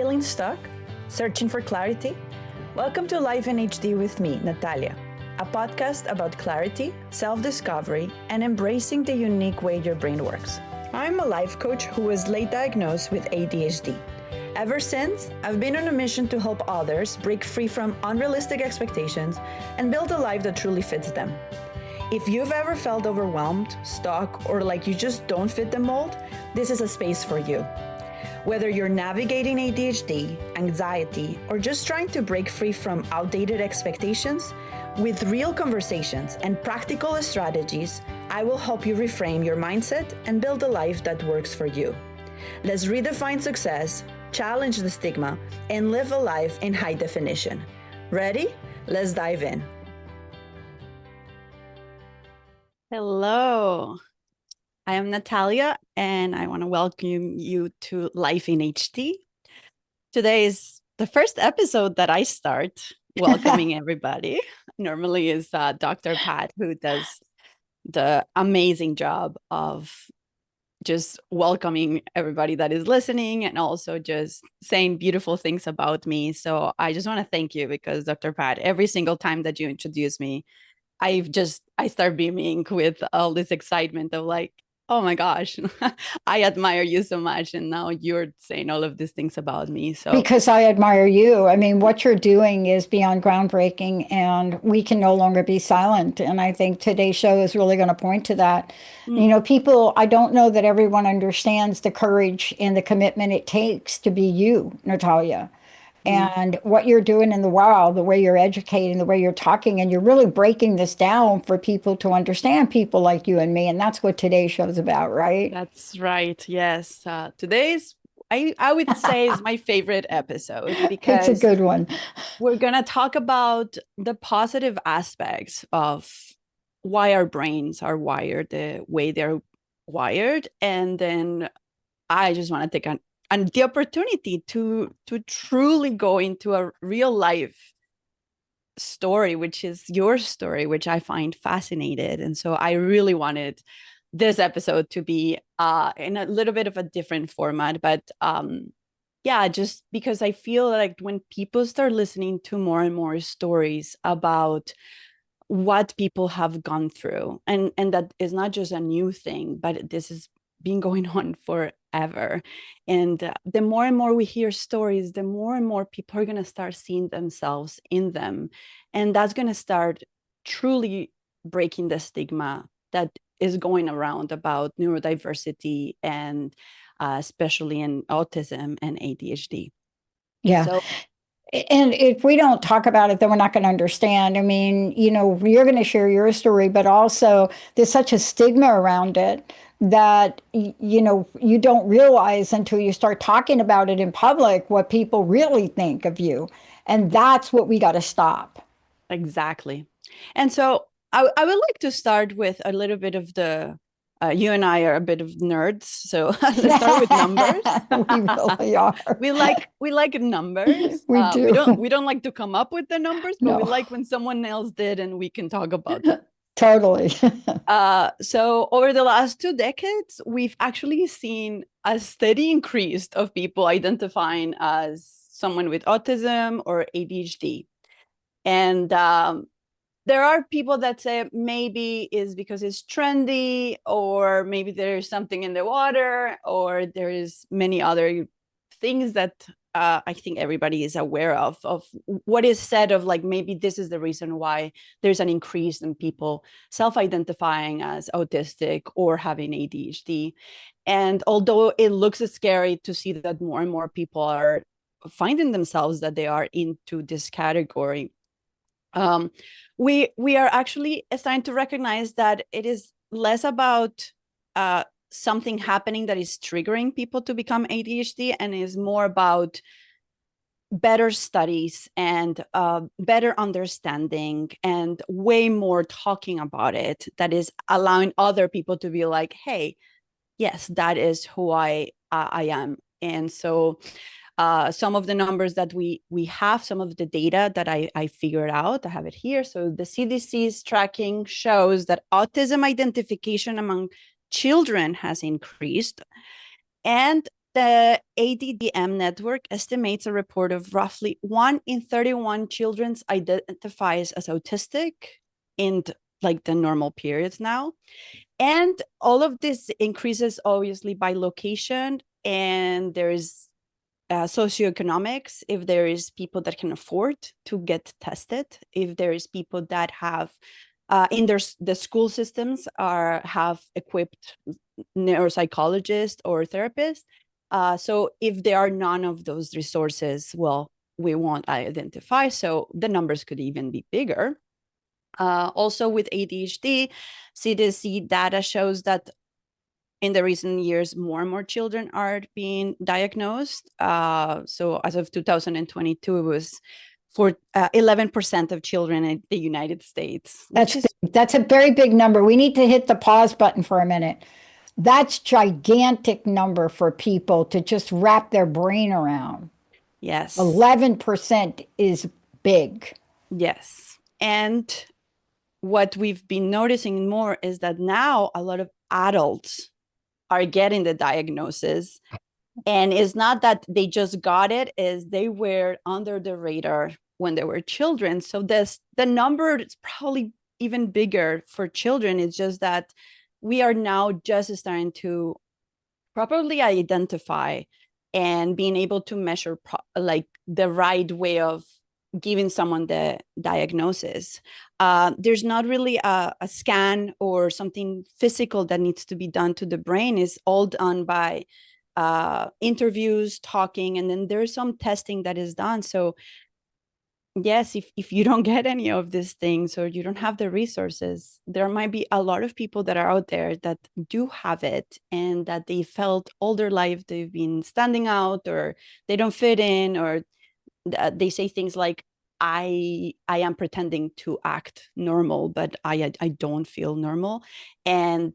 Feeling stuck? Searching for clarity? Welcome to Life in HD with me, Natalia, a podcast about clarity, self-discovery, and embracing the unique way your brain works. I'm a life coach who was late diagnosed with ADHD. Ever since, I've been on a mission to help others break free from unrealistic expectations and build a life that truly fits them. If you've ever felt overwhelmed, stuck, or like you just don't fit the mold, this is a space for you. Whether you're navigating ADHD, anxiety, or just trying to break free from outdated expectations, with real conversations and practical strategies, I will help you reframe your mindset and build a life that works for you. Let's redefine success, challenge the stigma, and live a life in high definition. Ready? Let's dive in. Hello, I am Natalia, and I want to welcome you to Life in HD. Today is the first episode that I start welcoming everybody. Normally is Dr. Pat, who does the amazing job of just welcoming everybody that is listening and also just saying beautiful things about me. So I just want to thank you because Dr. Pat, every single time that you introduce me, I start beaming with all this excitement of like, oh my gosh, I admire you so much. And now you're saying all of these things about me. So because I admire you. I mean, what you're doing is beyond groundbreaking, and we can no longer be silent. And I think today's show is really going to point to that. You know, people, I don't know that everyone understands the courage and the commitment it takes to be you, Natalia. And what you're doing in the world, the way you're educating, the way you're talking, and you're really breaking this down for people to understand, people like you and me. And that's what today's show is about, right? That's right. Yes. Today's, I would say, is my favorite episode because it's a good one. We're going to talk about the positive aspects of why our brains are wired the way they're wired. And then I just want to take the opportunity to truly go into a real life story, which is your story, which I find fascinating. And so I really wanted this episode to be in a little bit of a different format, but yeah, just because I feel like when people start listening to more and more stories about what people have gone through, and that is not just a new thing, but this has been going on forever. And the more and more we hear stories, the more and more people are going to start seeing themselves in them. And that's going to start truly breaking the stigma that is going around about neurodiversity and especially in autism and ADHD. Yeah. So, and if we don't talk about it, then we're not going to understand. I mean, you know, you're going to share your story, but also there's such a stigma around it that, you know, you don't realize until you start talking about it in public what people really think of you. And that's what we got to stop. Exactly. And so I would like to start with a little bit of the you and I are a bit of nerds, so let's start with numbers. We really are. We like numbers. We do. We don't like to come up with the numbers, but we like when someone else did, and we can talk about them. Totally. So over the last 2 decades, we've actually seen a steady increase of people identifying as someone with autism or ADHD, and there are people that say maybe is because it's trendy, or maybe there's something in the water, or there is many other things that I think everybody is aware of what is said of like, maybe this is the reason why there's an increase in people self-identifying as autistic or having ADHD. And although it looks scary to see that more and more people are finding themselves that they are into this category, we are actually starting to recognize that it is less about something happening that is triggering people to become ADHD, and is more about better studies and better understanding and way more talking about it, that is allowing other people to be like, hey, yes, that is who I am. And so some of the numbers that we have, some of the data that I figured out, I have it here. So the CDC's tracking shows that autism identification among children has increased, and The ADDM network estimates a report of roughly 1 in 31 children identifies as autistic in like the normal periods now. And all of this increases obviously by location, and there is socioeconomics, if there is people that can afford to get tested, if there is people that have in the school systems have equipped neuropsychologists or therapists. So if there are none of those resources, well, we won't identify. So the numbers could even be bigger. Also with ADHD, CDC data shows that in the recent years, more and more children are being diagnosed. So as of 2022, it was for 11% of children in the United States. That's a very big number. We need to hit the pause button for a minute. That's gigantic number for people to just wrap their brain around. Yes. 11% is big. Yes. And what we've been noticing more is that now a lot of adults are getting the diagnosis. And it's not that they just got it, is they were under the radar when they were children. So the number is probably even bigger for children. It's just that we are now just starting to properly identify and being able to measure like the right way of giving someone the diagnosis. There's not really a scan or something physical that needs to be done to the brain. It's all done by interviews, talking, and then there's some testing that is done. So yes, if you don't get any of these things or you don't have the resources, there might be a lot of people that are out there that do have it and that they felt all their life they've been standing out, or they don't fit in, or they say things like, I am pretending to act normal, but I don't feel normal. And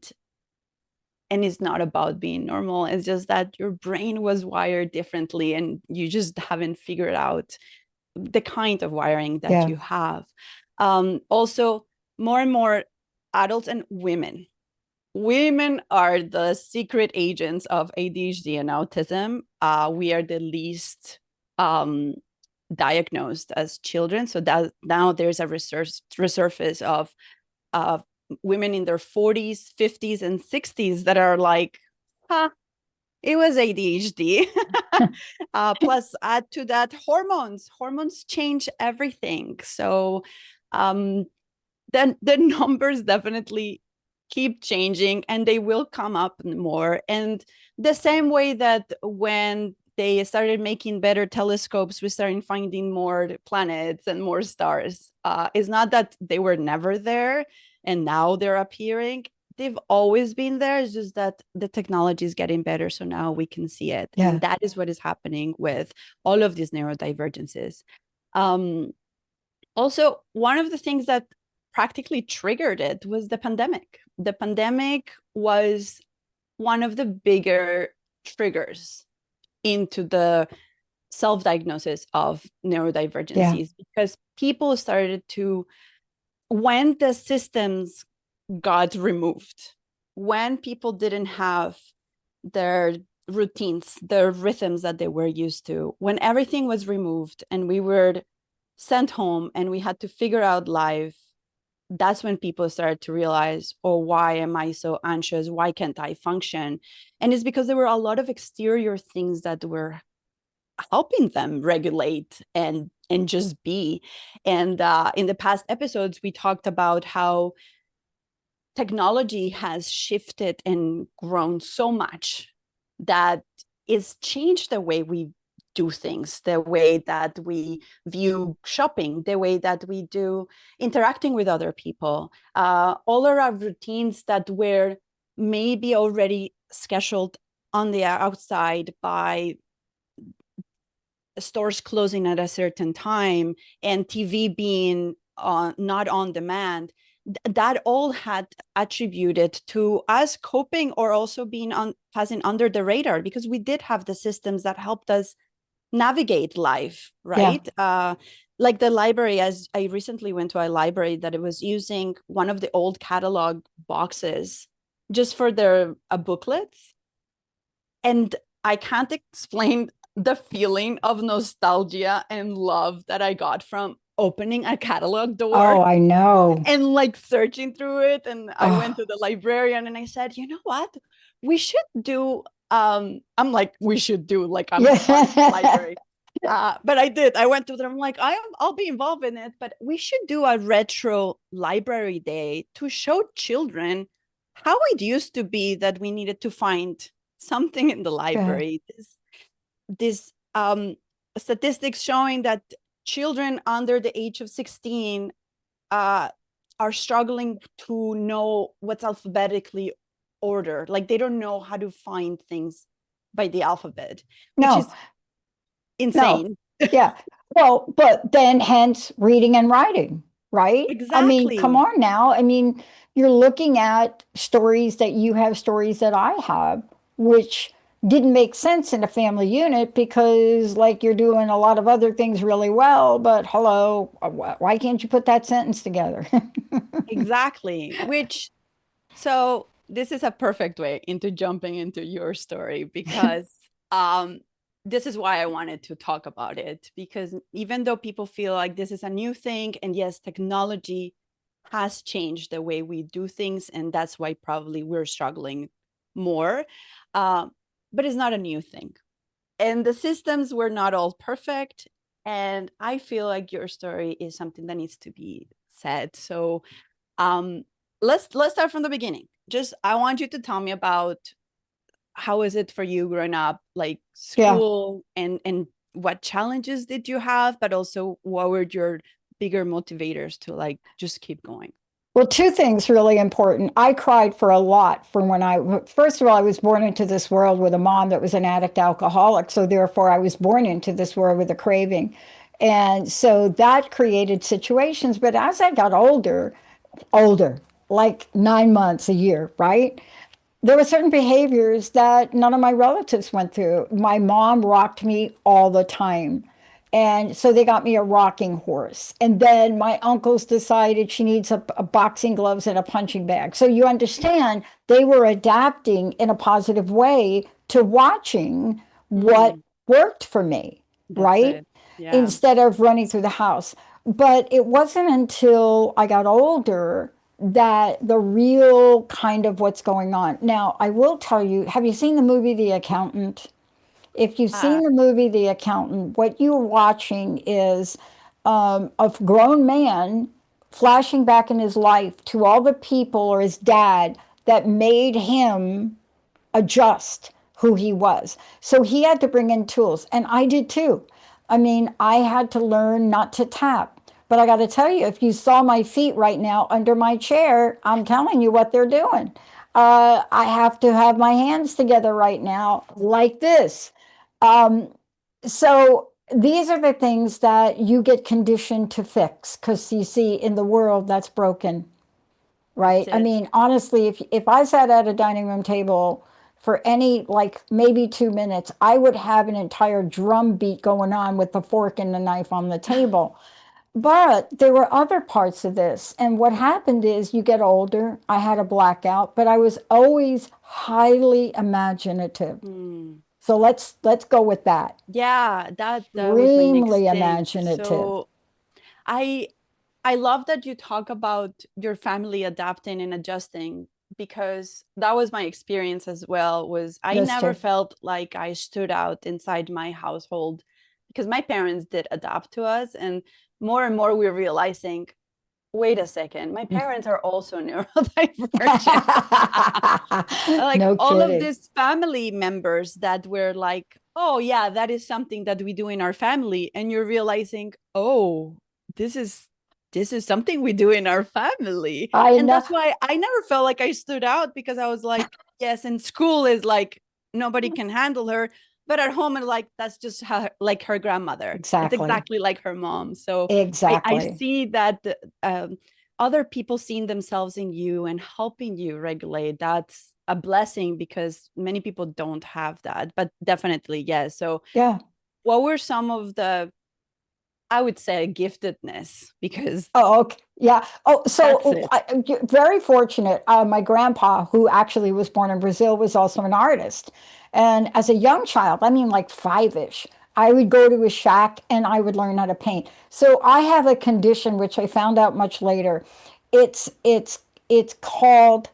it's not about being normal. It's just that your brain was wired differently and you just haven't figured out the kind of wiring that you have. Also, more and more adults and women are the secret agents of ADHD and autism. We are the least diagnosed as children. So that now there's a resurface of women in their 40s, 50s, and 60s that are like, it was ADHD. Plus, add to that hormones. Hormones change everything. So then the numbers definitely keep changing, and they will come up more. And the same way that when they started making better telescopes, we started finding more planets and more stars. It's not that they were never there and now they're appearing. They've always been there. It's just that the technology is getting better, so now we can see it. And that is what is happening with all of these neurodivergences. Also, one of the things that practically triggered it was the pandemic. The pandemic was one of the bigger triggers into the self-diagnosis of neurodivergencies, because people started to, when the systems got removed, when people didn't have their routines, their rhythms that they were used to, when everything was removed and we were sent home and we had to figure out life, that's when people started to realize, oh, why am I so anxious? Why can't I function? And it's because there were a lot of exterior things that were helping them regulate and just be. And in the past episodes, we talked about how technology has shifted and grown so much that it's changed the way we do things, the way that we view shopping, the way that we do interacting with other people. All of our routines that were maybe already scheduled on the outside by stores closing at a certain time and TV being not on demand, that all had attributed to us coping or also passing under the radar, because we did have the systems that helped us navigate life, right? Like the library, as I recently went to a library that it was using one of the old catalog boxes just for their booklets. And I can't explain the feeling of nostalgia and love that I got from opening a catalog door Oh, I know. and like searching through it. And I went Oh, to the librarian and I said, you know what? We should do, I'm like, we should do, like, I'm part of the yeah. library. But I did. I went to them. I'm like, I'll be involved in it, but we should do a retro library day to show children how it used to be that we needed to find something in the Good. library. This statistics showing that children under the age of 16 uh, are struggling to know what's alphabetically ordered. Like they don't know how to find things by the alphabet, which No, is no. insane. Yeah. Well, but then hence reading and writing, right? I mean, come Exactly. on now. I mean, you're looking at stories that you have, stories that I have, which didn't make sense in a family unit because, like, you're doing a lot of other things really well, but hello, why can't you put that sentence together? Exactly. Which, so this is a perfect way into jumping into your story because this is why I wanted to talk about it, because even though people feel like this is a new thing, and yes, technology has changed the way we do things, and that's why probably we're struggling more, uh, but it's not a new thing. And the systems were not all perfect. And I feel like your story is something that needs to be said. So um, let's start from the beginning. Just I want you to tell me about how is it for you growing up, like Yeah. school, and what challenges did you have, but also what were your bigger motivators to like just keep going? Well, two things really important. I cried for a lot from when first of all, I was born into this world with a mom that was an addict alcoholic. So therefore, I was born into this world with a craving. And so that created situations. But as I got older, like 9 months, a year, right? There were certain behaviors that none of my relatives went through. My mom rocked me all the time. And so they got me a rocking horse. And then my uncles decided she needs a boxing gloves and a punching bag. So you understand they were adapting in a positive way to watching what Mm, worked for me, that's right? it. Yeah. Instead of running through the house. But it wasn't until I got older that the real kind of what's going on. Now, I will tell you, have you seen the movie The Accountant? If you've Uh, seen the movie The Accountant, what you're watching is a grown man flashing back in his life to all the people or his dad that made him adjust who he was. So he had to bring in tools, and I did too. I mean, I had to learn not to tap. But I got to tell you, if you saw my feet right now under my chair, I'm telling you what they're doing. I have to have my hands together right now, like this. Um, so these are the things that you get conditioned to fix because you see in the world that's broken, that's right? I it. mean, honestly, if I sat at a dining room table for any, like, maybe 2 minutes, I would have an entire drum beat going on with the fork and the knife on the table. But there were other parts of this. And what happened is you get older. I had a blackout, but I was always highly imaginative. Mm. So let's go with that. Yeah, that was my next Extremely thing. imaginative. So I I love that you talk about your family adapting and adjusting, because that was my experience as well. Was I Yes, never too. felt like I stood out inside my household because my parents did adapt to us, and more we're realizing, wait a second, my parents are also neurodivergent. Like No all of kidding. these family members that were like, oh yeah, that is something that we do in our family, and you're realizing, oh, this is this is something we do in our family. I And know. that's why I never felt like I stood out, because I was like, yes, in school is like nobody can handle her, but at home and like that's just how, like her grandmother, it's Exactly. exactly like her mom. So I Exactly. see that other people seeing themselves in you and helping you regulate, that's a blessing, because many people don't have that. But definitely, yes. So Yeah. what were some of the I would say giftedness, because Oh, okay. Yeah. Oh, so that's it. very fortunate. My grandpa, who actually was born in Brazil, was also an artist. And as a young child, I mean like five-ish, I would go to his shack and I would learn how to paint. So I have a condition which I found out much later. It's called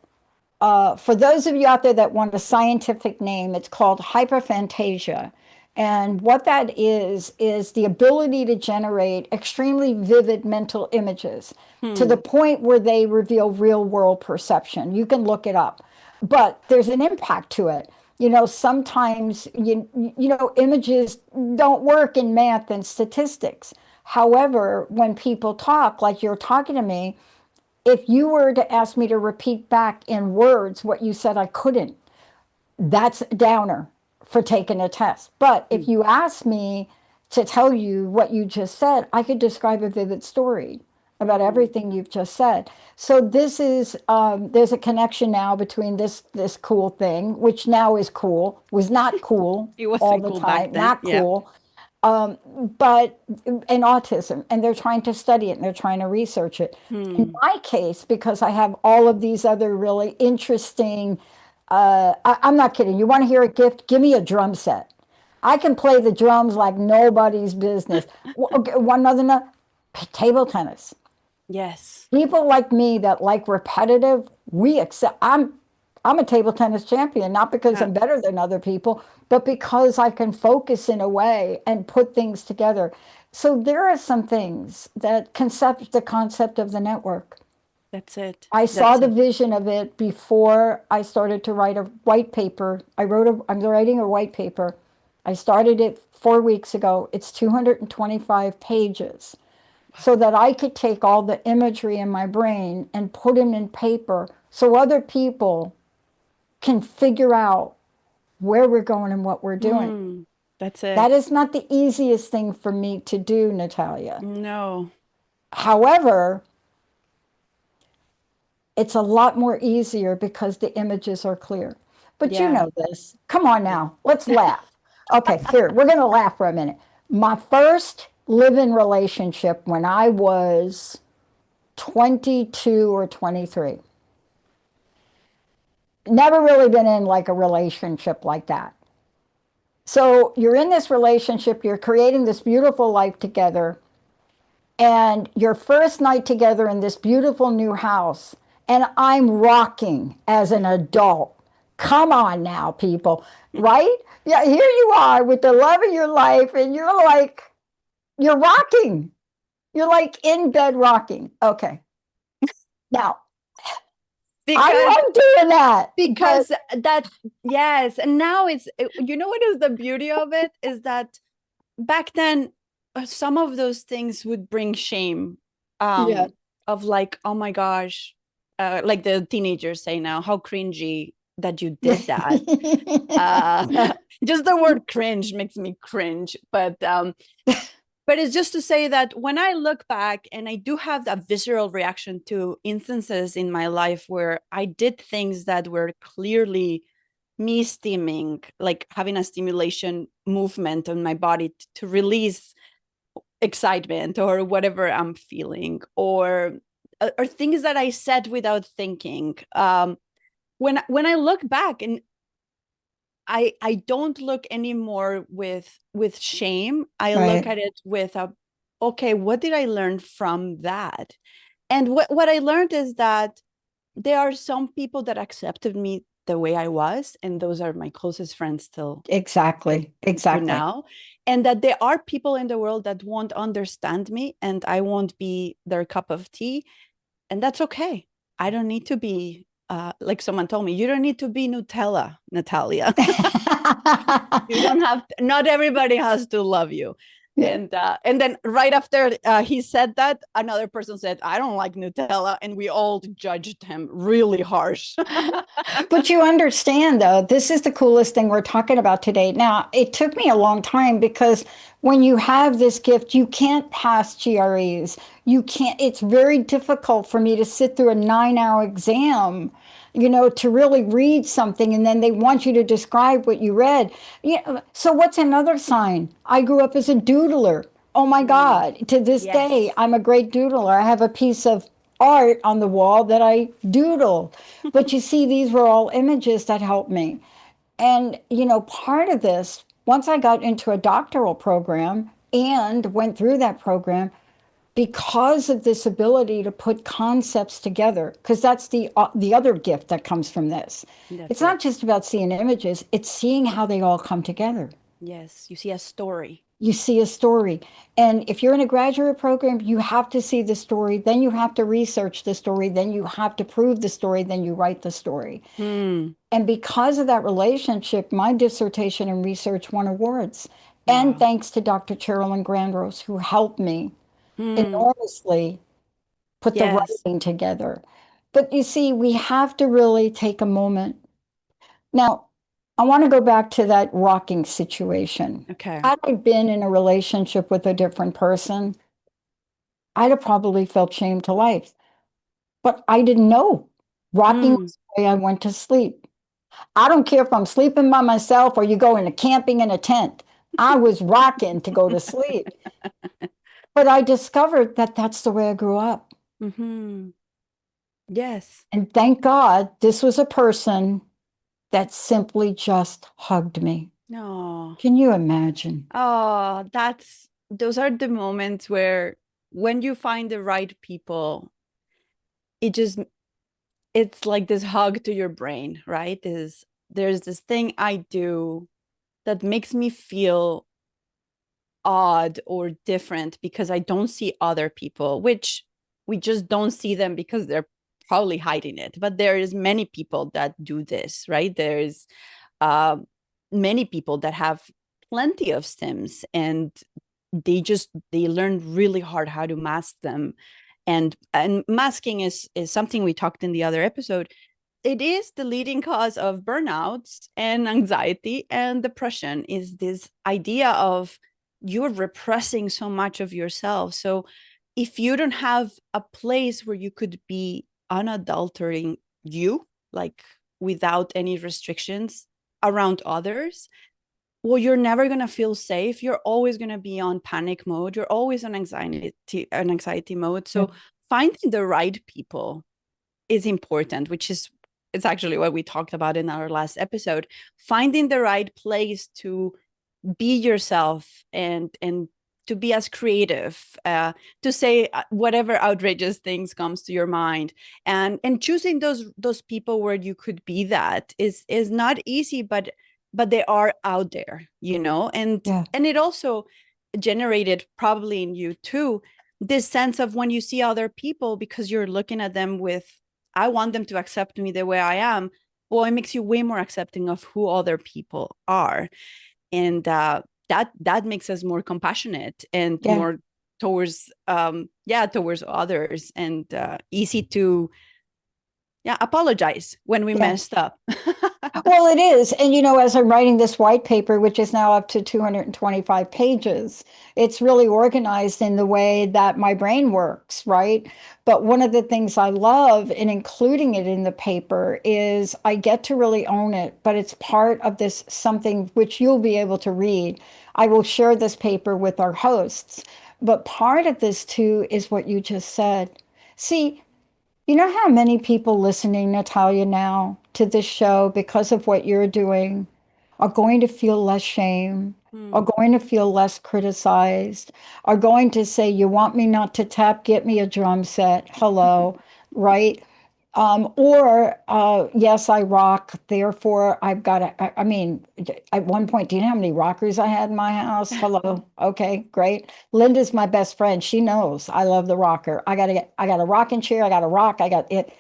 for those of you out there that want a scientific name, it's called hyperphantasia. And what that is the ability to generate extremely vivid mental images to the point where they reveal real world perception. You can look it up, but there's an impact to it. You know, sometimes, images don't work in math and statistics. However, when people talk, like you're talking to me, if you were to ask me to repeat back in words what you said I couldn't, that's a downer for taking a test. But if you ask me to tell you what you just said, I could describe a vivid story about everything you've just said. So this is there's a connection now between this cool thing, which now is cool, was not cool It wasn't all the cool back time, then. not Yeah. cool, but in autism, and they're trying to study it and they're trying to research it. In my case, because I have all of these other really interesting, I'm not kidding. You want to hear a gift? Give me a drum set. I can play the drums like nobody's business. Okay, one other note, table tennis. Yes. People like me that like repetitive, we accept. I'm a table tennis champion, not because I'm better than other people, but because I can focus in a way and put things together. So there are some things that the concept of the network. That's it. I saw the vision of it before I started to write a white paper. I'm writing a white paper. I started it 4 weeks ago. It's 225 pages so that I could take all the imagery in my brain and put them in paper so other people can figure out where we're going and what we're doing. That's it. That is not the easiest thing for me to do, Natalia. No. However, it's a lot more easier because the images are clear. But you know this. Come on now, let's laugh. Okay, here, we're going to laugh for a minute. My first live-in relationship when I was 22 or 23. Never really been in like a relationship like that. So you're in this relationship, you're creating this beautiful life together, and your first night together in this beautiful new house, and I'm rocking as an adult. Come on now, people, right? Yeah, here you are with the love of your life, and you're rocking. You're like in bed rocking. Okay. Now, I love doing that. Because that, yes. And now you know what is the beauty of it is that back then, some of those things would bring shame of like, oh my gosh, like the teenagers say now, how cringy that you did that. Just the word cringe makes me cringe. But it's just to say that when I look back and I do have that visceral reaction to instances in my life where I did things that were clearly me stimming, like having a stimulation movement on my body to release excitement or whatever I'm feeling, or things that I said without thinking. When I look back, and I don't look anymore with shame. I look at it with okay, what did I learn from that? And what I learned is that there are some people that accepted me the way I was, and those are my closest friends still. Exactly. Now, and that there are people in the world that won't understand me, and I won't be their cup of tea, and that's okay. I don't need to be. Like someone told me, you don't need to be Nutella, Natalia. You don't have to, not everybody has to love you. And then right after he said that, another person said, I don't like Nutella, and we all judged him really harsh. But you understand, though, this is the coolest thing we're talking about today. Now, it took me a long time because when you have this gift, you can't pass GREs. You can't, it's very difficult for me to sit through a 9-hour exam, to really read something, and then they want you to describe what you read. So what's another sign? I grew up as a doodler. Oh my God, to this day, Yes. I'm a great doodler. I have a piece of art on the wall that I doodle. But you see, these were all images that helped me. And, part of this, once I got into a doctoral program and went through that program, because of this ability to put concepts together, because that's the other gift that comes from this. That's It's it. not just about seeing images, it's seeing how they all come together. Yes. You see a story. You see a story. And if you're in a graduate program, you have to see the story, then you have to research the story, then you have to prove the story, then you write the story. Hmm. And because of that relationship, my dissertation and research won awards. And Wow. thanks to Dr. Carolyn Grandrose, who helped me Hmm. enormously put the Yes. writing together. But you see, we have to really take a moment. Now, I want to go back to that rocking situation. Okay. Had I been in a relationship with a different person, I'd have probably felt shame to life. But I didn't know. Rocking Hmm. was the way I went to sleep. I don't care if I'm sleeping by myself or you go into camping in a tent. I was rocking to go to sleep. But I discovered that that's the way I grew up. Mm-hmm. Yes. And thank God this was a person that simply just hugged me. No. Can you imagine? Oh, those are the moments where when you find the right people, it just it's like this hug to your brain, right? There's this thing I do that makes me feel odd or different because I don't see other people, which we just don't see them because they're probably hiding it. But there is many people that do this, right? There's uh, many people that have plenty of stims and they learn really hard how to mask them. And masking is something we talked in the other episode. It is the leading cause of burnouts and anxiety and depression, is this idea of you're repressing so much of yourself. So if you don't have a place where you could be unadulterating you, like without any restrictions around others, well, you're never going to feel safe. You're always going to be on panic mode. You're always on anxiety mode. Yeah. So finding the right people is important, which is it's actually what we talked about in our last episode. Finding the right place to be yourself and to be as creative, to say whatever outrageous things comes to your mind, and choosing those people where you could be that is not easy, but they are out there, and Yeah. and it also generated probably in you too this sense of when you see other people, because you're looking at them with, I want them to accept me the way I am. Well, it makes you way more accepting of who other people are, and that makes us more compassionate and Yeah. more towards towards others, and easy to apologize when we Yeah. messed up. Well, it is. And as I'm writing this white paper, which is now up to 225 pages, it's really organized in the way that my brain works, right? But one of the things I love in including it in the paper is I get to really own it, but it's part of this something which you'll be able to read. I will share this paper with our hosts. But part of this too is what you just said. See, you know how many people listening, Natalia, now to this show, because of what you're doing, are going to feel less shame, are Hmm. going to feel less criticized, are going to say, you want me not to tap, get me a drum set. Hello, right? Or yes, I rock. Therefore, I've got to. I mean, at one point, do you know how many rockers I had in my house? Hello. Okay, great. Linda's my best friend. She knows I love the rocker. I got a rocking chair. I got a rock. I got it.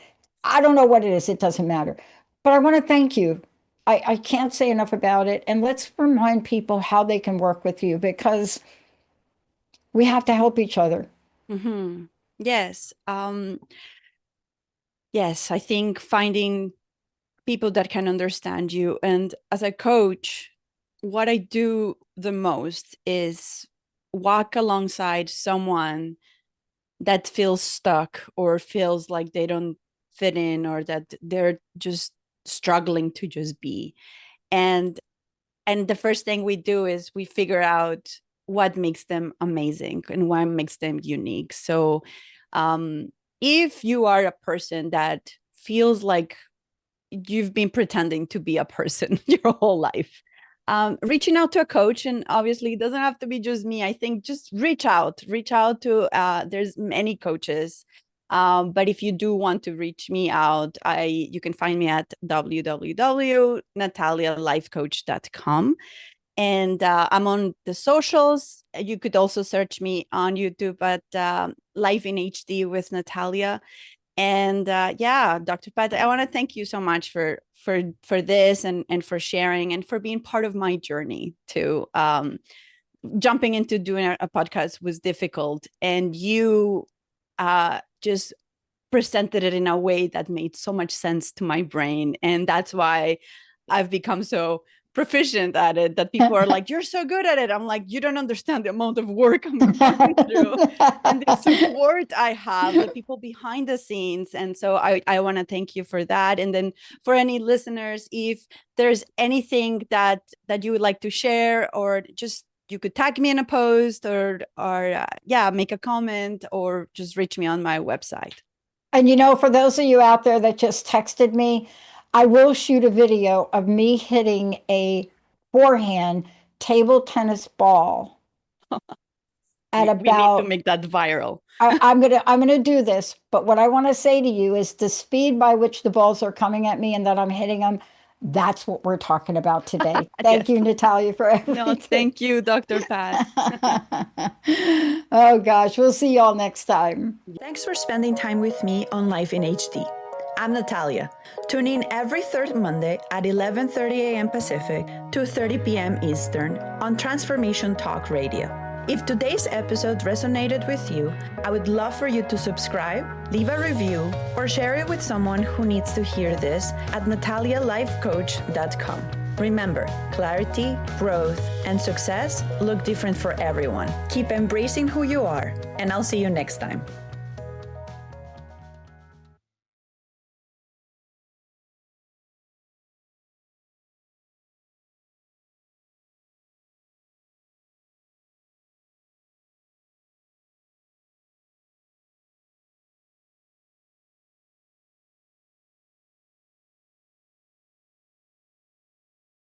I don't know what it is. It doesn't matter. But I want to thank you. I can't say enough about it. And let's remind people how they can work with you because we have to help each other. Mm-hmm. Yes. Yes, I think finding people that can understand you. And as a coach, what I do the most is walk alongside someone that feels stuck or feels like they don't fit in, or that they're just struggling to just be. And the first thing we do is we figure out what makes them amazing and what makes them unique. So if you are a person that feels like you've been pretending to be a person your whole life, reaching out to a coach, and obviously it doesn't have to be just me. I think just reach out to, there's many coaches. But if you do want to reach me out, you can find me at www.natalialifecoach.com. And I'm on the socials. You could also search me on YouTube at Life in HD with Natalia. And Dr. Pat, I want to thank you so much for this and for sharing and for being part of my journey too. Jumping into doing a podcast was difficult, and you just presented it in a way that made so much sense to my brain. And that's why I've become so proficient at it, that people are like, you're so good at it. I'm like, you don't understand the amount of work I'm going through and the support I have, the people behind the scenes. And so I want to thank you for that. And then for any listeners, if there's anything that you would like to share, or just you could tag me in a post or make a comment, or just reach me on my website. And for those of you out there that just texted me, I will shoot a video of me hitting a forehand table tennis ball at we need to make that viral. I'm gonna do this, but what I want to say to you is the speed by which the balls are coming at me and that I'm hitting them. That's what we're talking about today. Thank you, Natalia, for everything. No, thank you, Dr. Pat. Oh gosh, we'll see y'all next time. Thanks for spending time with me on Life in HD. I'm Natalia. Tune in every third Monday at 11:30 a.m. Pacific, 2:30 p.m. Eastern on Transformation Talk Radio. If today's episode resonated with you, I would love for you to subscribe, leave a review, or share it with someone who needs to hear this at natalialifecoach.com. Remember, clarity, growth, and success look different for everyone. Keep embracing who you are, and I'll see you next time.